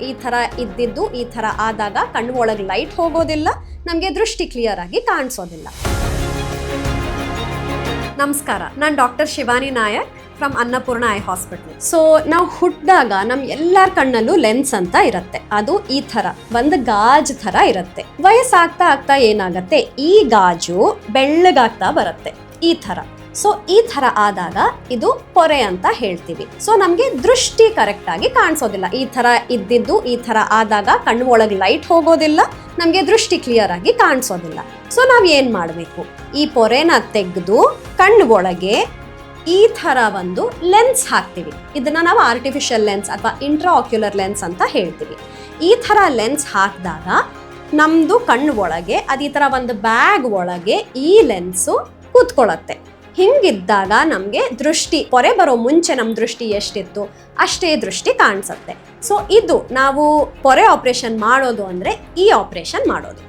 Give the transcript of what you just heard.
ಈ ಥರ ಇದ್ದಿದ್ದು ಈ ಥರ ಆದಾಗ ಕಣ್ಣು ಒಳಗೆ ಲೈಟ್ ಹೋಗೋದಿಲ್ಲ, ನಮಗೆ ದೃಷ್ಟಿ ಕ್ಲಿಯರ್ ಆಗಿ ಕಾಣಿಸೋದಿಲ್ಲ. ನಮಸ್ಕಾರ, ನಾನು doctor Shivani Nayak from Annapurna eye hospital. So ನಾವು ಹುಟ್ಟಿದಾಗ ನಮ್ಮ ಎಲ್ಲರ ಕಣ್ಣಲ್ಲೂ ಲೆನ್ಸ್ ಅಂತ ಇರುತ್ತೆ. ಅದು ಈ ಥರ ಒಂದು ಗಾಜ್ ಥರ ಇರುತ್ತೆ. ವಯಸ್ಸಾಗ್ತಾ ಆಗ್ತಾ ಏನಾಗುತ್ತೆ, ಈ ಗಾಜು ಬೆಳ್ಳಗಾಗ್ತಾ ಬರುತ್ತೆ ಈ ಥರ. ಸೊ ಈ ಥರ ಆದಾಗ ಇದು ಪೊರೆ ಅಂತ ಹೇಳ್ತೀವಿ. ಸೊ ನಮಗೆ ದೃಷ್ಟಿ ಕರೆಕ್ಟ್ ಆಗಿ ಕಾಣಿಸೋದಿಲ್ಲ. ಈ ಥರ ಇದ್ದಿದ್ದು ಈ ಥರ ಆದಾಗ ಕಣ್ಣು ಒಳಗೆ ಲೈಟ್ ಹೋಗೋದಿಲ್ಲ, ನಮಗೆ ದೃಷ್ಟಿ ಕ್ಲಿಯರ್ ಆಗಿ ಕಾಣಿಸೋದಿಲ್ಲ. ಸೊ ನಾವು ಏನು ಮಾಡಬೇಕು, ಈ ಪೊರೆನ ತೆಗೆದು ಕಣ್ಣು ಒಳಗೆ ಈ ಥರ ಒಂದು ಲೆನ್ಸ್ ಹಾಕ್ತೀವಿ. ಇದನ್ನ ನಾವು ಆರ್ಟಿಫಿಷಿಯಲ್ ಲೆನ್ಸ್ ಅಥವಾ ಇಂಟ್ರಾ ಆಕ್ಯುಲರ್ ಲೆನ್ಸ್ ಅಂತ ಹೇಳ್ತೀವಿ. ಈ ಥರ ಲೆನ್ಸ್ ಹಾಕಿದಾಗ ನಮ್ಮದು ಕಣ್ಣು ಒಳಗೆ ಅದು ಈ ಥರ ಒಂದು ಬ್ಯಾಗ್ ಒಳಗೆ ಈ ಲೆನ್ಸು ಕೂತ್ಕೊಳ್ಳುತ್ತೆ. ಹಿಂಗಿದ್ದಾಗ ನಮಗೆ ದೃಷ್ಟಿ, ಪೊರೆ ಬರೋ ಮುಂಚೆ ನಮ್ಮ ದೃಷ್ಟಿ ಎಷ್ಟಿತ್ತು ಅಷ್ಟೇ ದೃಷ್ಟಿ ಕಾಣಿಸುತ್ತೆ. ಸೊ ಇದು ನಾವು ಪೊರೆ ಆಪರೇಷನ್ ಮಾಡೋದು ಅಂದರೆ ಈ ಆಪರೇಷನ್ ಮಾಡೋದು.